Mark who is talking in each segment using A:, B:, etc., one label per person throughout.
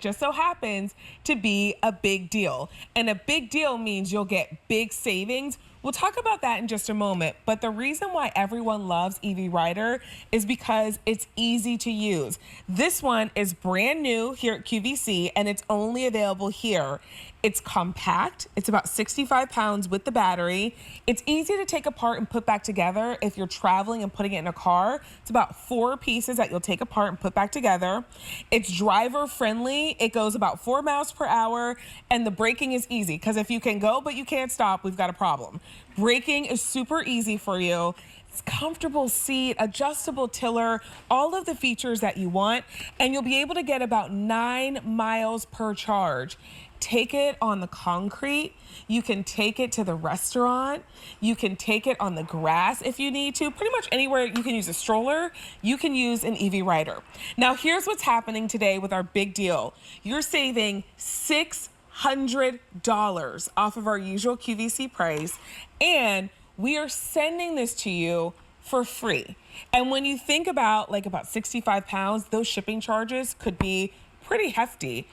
A: just so happens to be a big deal. And a big deal means you'll get big savings. We'll talk about that in just a moment, but the reason why everyone loves EV Rider is because it's easy to use. This one is brand new here at QVC and it's only available here. It's compact, it's about 65 pounds with the battery. It's easy to take apart and put back together if you're traveling and putting it in a car. It's about 4 pieces that you'll take apart and put back together. It's driver friendly, it goes about 4 miles per hour, and the braking is easy, because if you can go but you can't stop, we've got a problem. Braking is super easy for you. It's comfortable seat, adjustable tiller, all of the features that you want, and you'll be able to get about 9 miles per charge. Take it on the concrete, you can take it to the restaurant, you can take it on the grass if you need to. Pretty much anywhere you can use a stroller, you can use an EV Rider. Now here's what's happening today with our big deal. You're saving $600 off of our usual QVC price, and we are sending this to you for free. And when you think about about 65 pounds, those shipping charges could be pretty hefty.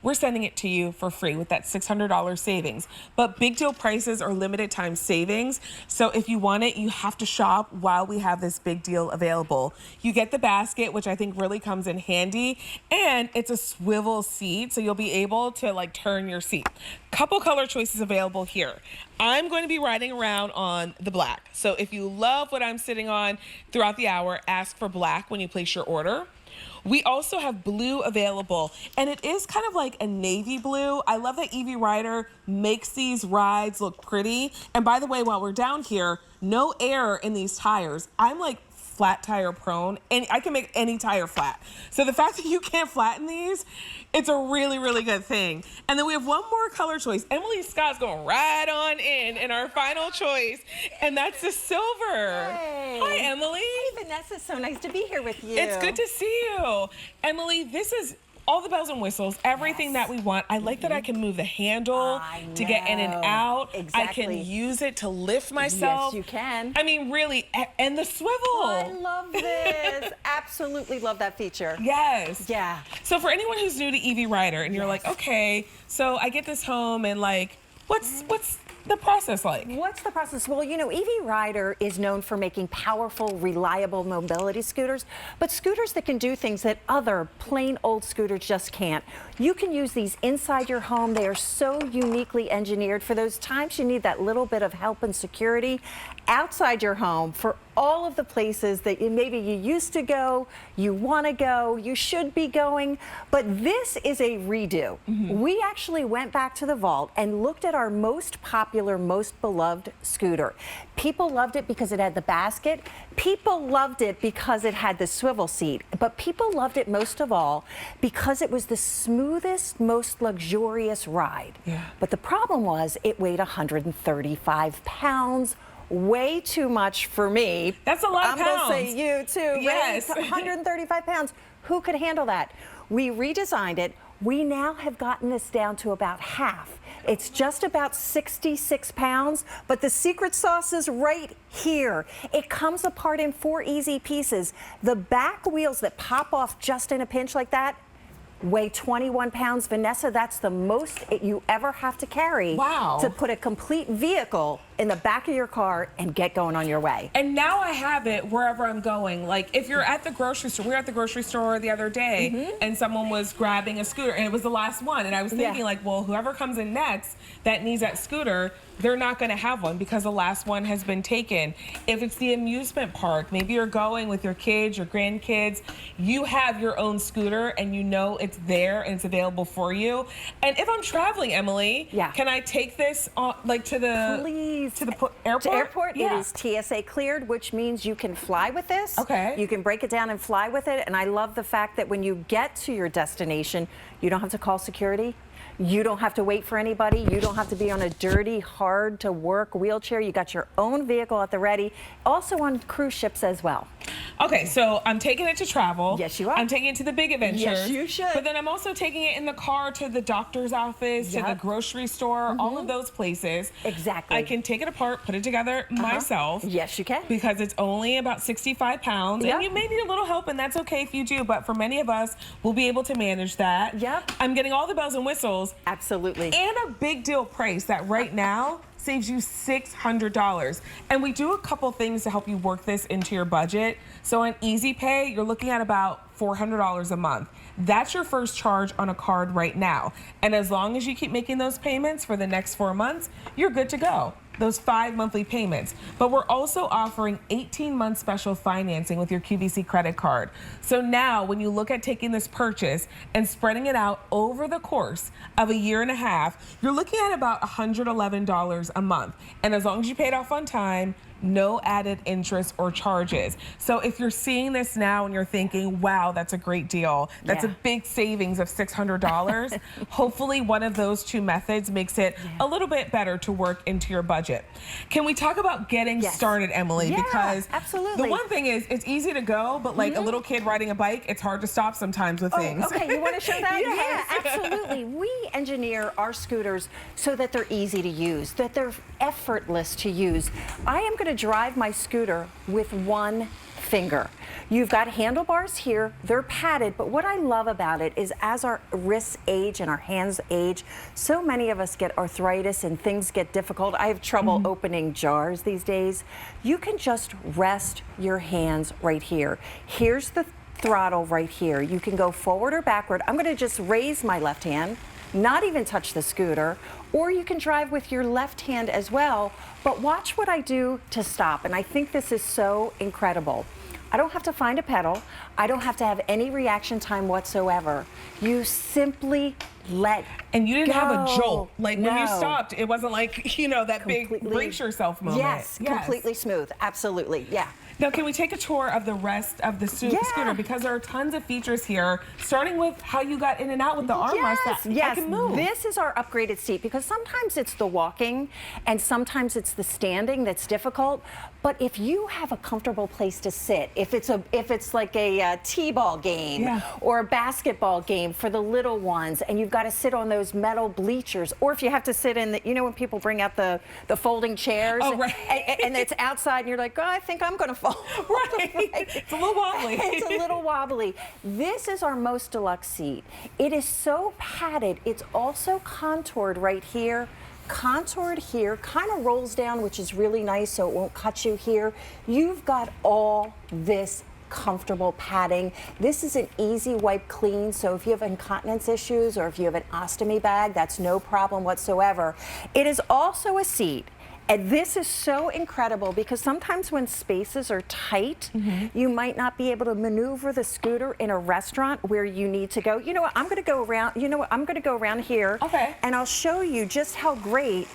A: We're sending it to you for free with that $600 savings. But big deal prices are limited time savings. So if you want it, you have to shop while we have this big deal available. You get the basket, which I think really comes in handy, and it's a swivel seat, so you'll be able to turn your seat. Couple color choices available here. I'm going to be riding around on the black. So if you love what I'm sitting on throughout the hour, ask for black when you place your order. We also have blue available, and it is kind of like a navy blue. I love that EV Rider makes these rides look pretty. And by the way, while we're down here, no air in these tires. I'm flat tire prone, and I can make any tire flat. So the fact that you can't flatten these, it's a really, really good thing. And then we have one more color choice. Emily Scott's going right on in our final choice, and that's the silver.
B: Hey.
A: Hi, Emily.
B: Hey, Vanessa, so nice to be here with you.
A: It's good to see you. Emily, this is all the bells and whistles, everything that we want. I like that I can move the handle to get in and out.
B: Exactly.
A: I can use it to lift myself.
B: Yes, you can.
A: I mean, really, and the swivel.
B: I love this. Absolutely love that feature.
A: Yes.
B: Yeah.
A: So for anyone who's new to EV Rider and you're like, okay, so I get this home and what's the process like?
B: What's the process? Well, EV Rider is known for making powerful, reliable mobility scooters, but scooters that can do things that other plain old scooters just can't. You can use these inside your home. They are so uniquely engineered for those times you need that little bit of help and security. Outside your home for all of the places that maybe you used to go, you want to go, you should be going, but this is a redo. We actually went back to the vault and looked at our most popular, most beloved scooter. People loved it because it had the basket. People loved it because it had the swivel seat, but people loved it most of all because it was the smoothest, most luxurious ride. Yeah. But the problem was it weighed 135 pounds. Way too much for me.
A: That's a lot of pounds.
B: I'm going to say you too.
A: Yes.
B: Right? 135 pounds. Who could handle that? We redesigned it. We now have gotten this down to about half. It's just about 66 pounds, but the secret sauce is right here. It comes apart in 4 easy pieces. The back wheels that pop off just in a pinch like that weigh 21 pounds. Vanessa, that's the most you ever have to carry to put a complete vehicle in the back of your car and get going on your way.
A: And now I have it wherever I'm going. If you're at the grocery store, we were at the grocery store the other day and someone was grabbing a scooter and it was the last one. And I was thinking well, whoever comes in next that needs that scooter, they're not going to have one because the last one has been taken. If it's the amusement park, maybe you're going with your kids, your grandkids, you have your own scooter and you know it's there and it's available for you. And if I'm traveling, Emily, can I take this to the
B: Please.
A: To the airport?
B: To airport, it is TSA cleared, which means you can fly with this.
A: Okay.
B: You can break it down and fly with it. And I love the fact that when you get to your destination, you don't have to call security. You don't have to wait for anybody. You don't have to be on a dirty, hard to work wheelchair. You got your own vehicle at the ready. Also on cruise ships as well.
A: Okay, so I'm taking it to travel.
B: Yes, you are.
A: I'm taking it to the big adventures.
B: Yes, you should.
A: But then I'm also taking it in the car to the doctor's office, to the grocery store, all of those places.
B: Exactly.
A: I can take it apart, put it together myself.
B: Yes, you can.
A: Because it's only about 65 pounds.
B: Yep.
A: And you may need a little help, and that's okay if you do. But for many of us, we'll be able to manage that.
B: Yep.
A: I'm getting all the bells and whistles.
B: Absolutely.
A: And a big deal price that right now saves you $600. And we do a couple things to help you work this into your budget. So on Easy Pay, you're looking at about $400 a month. That's your first charge on a card right now. And as long as you keep making those payments for the next 4 months, you're good to go. Those 5 monthly payments. But we're also offering 18-month special financing with your QVC credit card. So now when you look at taking this purchase and spreading it out over the course of a year and a half, you're looking at about $111 a month. And as long as you pay it off on time, no added interest or charges. So if you're seeing this now and you're thinking, wow, that's a great deal, that's a big savings of $600, hopefully one of those two methods makes it a little bit better to work into your budget. Can we talk about getting started, Emily?
B: Yeah,
A: because
B: absolutely.
A: the one thing is, it's easy to go, but like a little kid riding a bike, it's hard to stop sometimes with things.
B: Okay, you want to show that?
A: Yes.
B: Yeah, absolutely. We engineer our scooters so that they're easy to use, that they're effortless to use. I am going to drive my scooter with one finger. You've got handlebars here, they're padded, but what I love about it is as our wrists age and our hands age, so many of us get arthritis and things get difficult. I have trouble opening jars these days. You can just rest your hands right here. Here's the throttle right here. You can go forward or backward. I'm going to just raise my left hand, not even touch the scooter, or you can drive with your left hand as well, but watch what I do to stop, and I think this is so incredible. I don't have to find a pedal. I don't have to have any reaction time whatsoever. You simply let
A: And you didn't have a jolt. Like when you
B: No.
A: stopped, it wasn't like, you know, that big brace yourself moment.
B: Yes, completely smooth. Absolutely, yeah.
A: Now, can we take a tour of the rest of the scooter? Because there are tons of features here, starting with how you got in and out with the armrest that I can move.
B: This is our upgraded seat because sometimes it's the walking and sometimes it's the standing that's difficult. But if you have a comfortable place to sit, if it's like a t-ball game or a basketball game for the little ones, and you've got to sit on those metal bleachers, or if you have to sit in the, you know, when people bring out the folding chairs, and it's outside, and you're like, oh, I think I'm going to fall.
A: It's a little wobbly.
B: It's a little wobbly. This is our most deluxe seat. It is so padded. It's also contoured right here. Contoured here, kind of rolls down, which is really nice, so it won't cut you here. You've got all this comfortable padding. This is an easy wipe clean, so if you have incontinence issues or if you have an ostomy bag, that's no problem whatsoever. It is also a seat. And this is so incredible because sometimes when spaces are tight, you might not be able to maneuver the scooter in a restaurant where you need to go. You know what? I'm going to go around. You know what? I'm going to go around here.
A: Okay.
B: And I'll show you just how great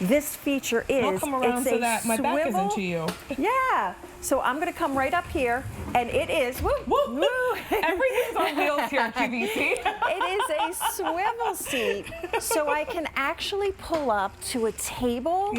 B: this feature is.
A: I'll come around so that my back isn't to you.
B: Yeah. So I'm going to come right up here, and it is. Woo,
A: woo, woo. Everything's on wheels here at QVC.
B: It is a swivel seat, so I can actually pull up to a table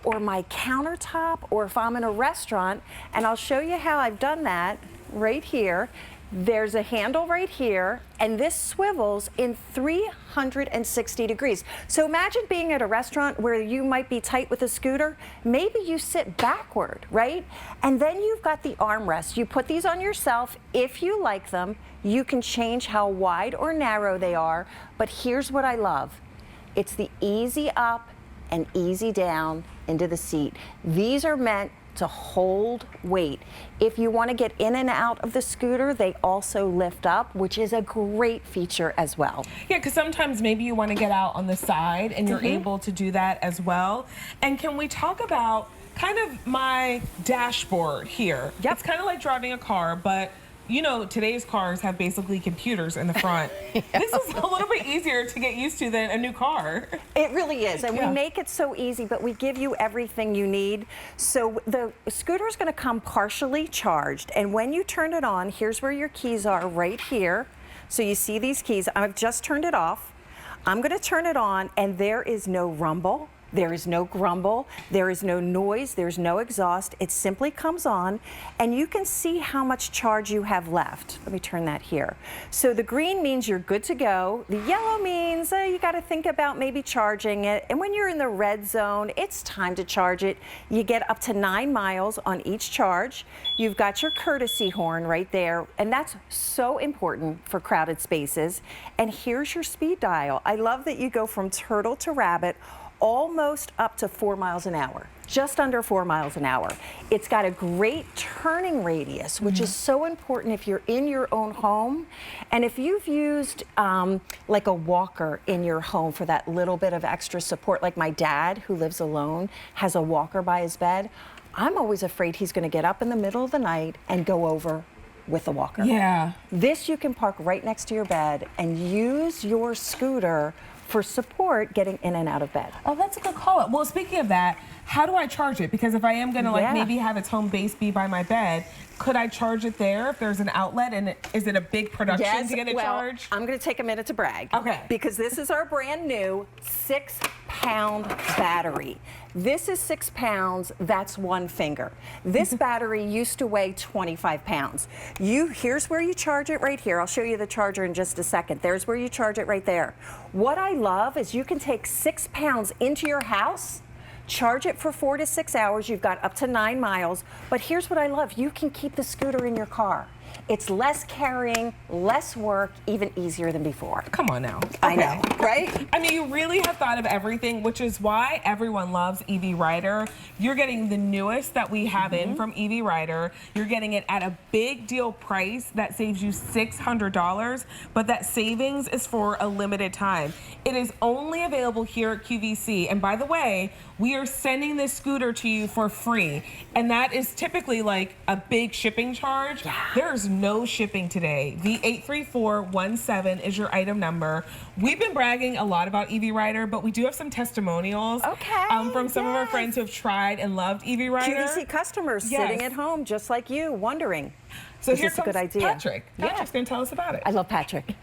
B: or my countertop, or if I'm in a restaurant, and I'll show you how I've done that right here. There's a handle right here, and this swivels in 360 degrees. So imagine being at a restaurant where you might be tight with a scooter. Maybe you sit backward, right? And then you've got the armrests. You put these on yourself if you like them. You can change how wide or narrow they are. But here's what I love. It's the easy up and easy down into the seat. These are meant to hold weight. If you want to get in and out of the scooter, they also lift up, which is a great feature as well.
A: Yeah, because sometimes maybe you want to get out on the side and you're able to do that as well. And can we talk about kind of my dashboard here? It's kind of like driving a car, but you know, today's cars have basically computers in the front. This is a little bit easier to get used to than a new car.
B: It really is, and we make it so easy, but we give you everything you need. So the scooter is going to come partially charged, and when you turn it on, here's where your keys are right here. So you see these keys. I've just turned it off. I'm going to turn it on, and there is no rumble. There is no grumble, there is no noise, there's no exhaust. It simply comes on, and you can see how much charge you have left. Let me turn that here. So the green means you're good to go. The yellow means you got to think about maybe charging it. And when you're in the red zone, it's time to charge it. You get up to 9 miles on each charge. You've got your courtesy horn right there, and that's so important for crowded spaces. And here's your speed dial. I love that you go from turtle to rabbit, almost up to 4 miles an hour, just under 4 miles an hour. It's got a great turning radius, which is so important if you're in your own home. And if you've used like a walker in your home for that little bit of extra support, like my dad, who lives alone, has a walker by his bed, I'm always afraid he's going to get up in the middle of the night and go over with the walker.
A: Yeah.
B: This you can park right next to your bed and use your scooter for support getting in and out of bed.
A: Oh, that's a good call. Well, speaking of that, how do I charge it? Because if I am going to like maybe have its home base be by my bed, could I charge it there if there's an outlet? And is it a big production to get it charged?
B: I'm going to take a minute to brag.
A: Okay.
B: Because this is our brand new 6-pound battery. This is 6 pounds, that's 1 finger. This battery used to weigh 25 pounds. Here's where you charge it right here. I'll show you the charger in just a second. There's where you charge it right there. What I love is you can take 6 pounds into your house, charge it for 4 to 6 hours. You've got up to 9 miles. But here's what I love. You can keep the scooter in your car. It's less carrying, less work, even easier than before.
A: Come on now. Okay.
B: I know, right?
A: I mean, you really have thought of everything, which is why everyone loves EV Rider. You're getting the newest that we have in from EV Rider. You're getting it at a big deal price that saves you $600, but that savings is for a limited time. It is only available here at QVC. And by the way, we are sending this scooter to you for free. And that is typically like a big shipping charge.
B: Yeah.
A: There's no shipping today. The 83417 is your item number. We've been bragging a lot about EV Rider, but we do have some testimonials from some of our friends who have tried and loved EV Rider.
B: QVC customers sitting at home just like you, wondering.
A: So here
B: this a good
A: comes
B: idea?
A: Patrick. Patrick's going to tell us about it.
B: I love Patrick.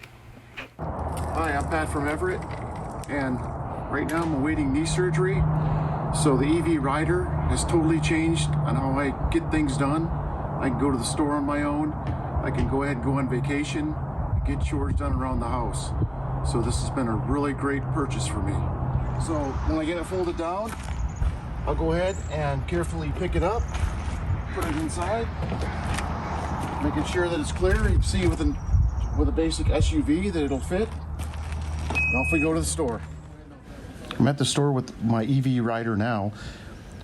C: Hi, I'm Pat from Everett, and right now I'm awaiting knee surgery. So the EV Rider has totally changed on how I get things done. I can go to the store on my own. I can go ahead and go on vacation, get chores done around the house. So this has been a really great purchase for me. So when I get it folded down, I'll go ahead and carefully pick it up, put it inside, making sure that it's clear. You can see with a basic SUV that it'll fit. Now if we go to the store. I'm at the store with my EV Rider now.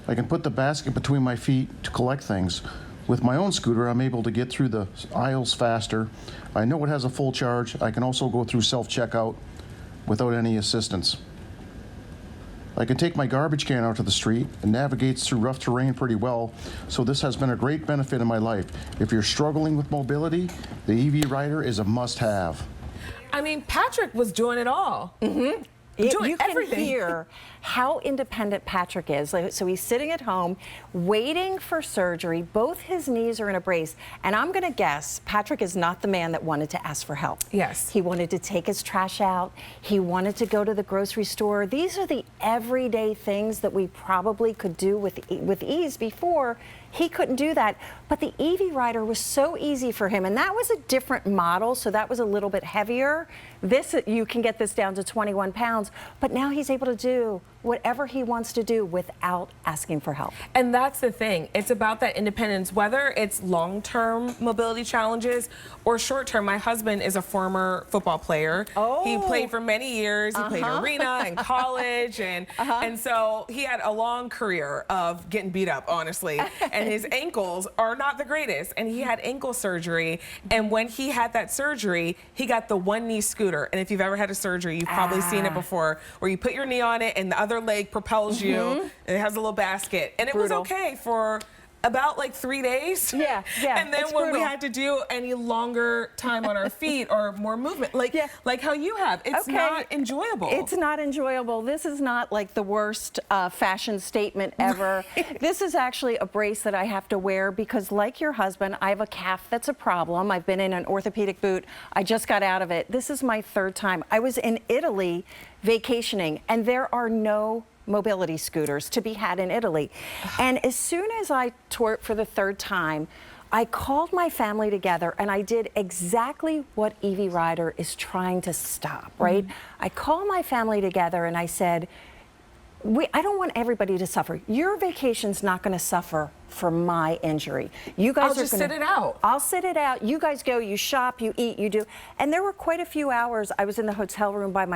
C: I can put the basket between my feet to collect things. With my own scooter, I'm able to get through the aisles faster. I know it has a full charge. I can also go through self-checkout without any assistance. I can take my garbage can out to the street and navigates through rough terrain pretty well, so this has been a great benefit in my life. If you're struggling with mobility, the EV Rider is a must-have.
A: I mean, Patrick was doing it all.
B: You can hear how independent Patrick is. So he's sitting at home waiting for surgery. Both his knees are in a brace. And I'm going to guess Patrick is not the man that wanted to ask for help.
A: Yes.
B: He wanted to take his trash out. He wanted to go to the grocery store. These are the everyday things that we probably could do with ease before. He couldn't do that, but the EV Rider was so easy for him, and that was a different model, so that was a little bit heavier. This, you can get this down to 21 pounds, but now he's able to do whatever he wants to do without asking for help.
A: And that's the thing. It's about that independence, whether it's long-term mobility challenges or short-term. My husband is a former football player.
B: Oh.
A: He played for many years. He played arena and college, and so he had a long career of getting beat up, honestly. And his ankles are not the greatest. And he had ankle surgery. And when he had that surgery, he got the one knee scooter. And if you've ever had a surgery, you've probably seen it before, where you put your knee on it and the other leg propels you, and it has a little basket. And it was okay for about like 3 days.
B: Yeah.
A: And then
B: it's
A: when we
B: brutal.
A: had to do any longer time on our feet or more movement, like how you have, it's not enjoyable.
B: It's not enjoyable. This is not like the worst fashion statement ever. This is actually a brace that I have to wear because, like your husband, I have a calf that's a problem. I've been in an orthopedic boot. I just got out of it. This is my third time. I was in Italy vacationing, and there are no mobility scooters to be had in Italy. And as soon as I twerked for the third time, I called my family together and I did exactly what EV Rider is trying to stop, right? I called my family together and I said, I don't want everybody to suffer. Your vacation's not going to suffer from my injury. You guys
A: I'll
B: are
A: just
B: gonna,
A: sit it out.
B: I'll sit it out. You guys go, you shop, you eat, you do. And there were quite a few hours I was in the hotel room by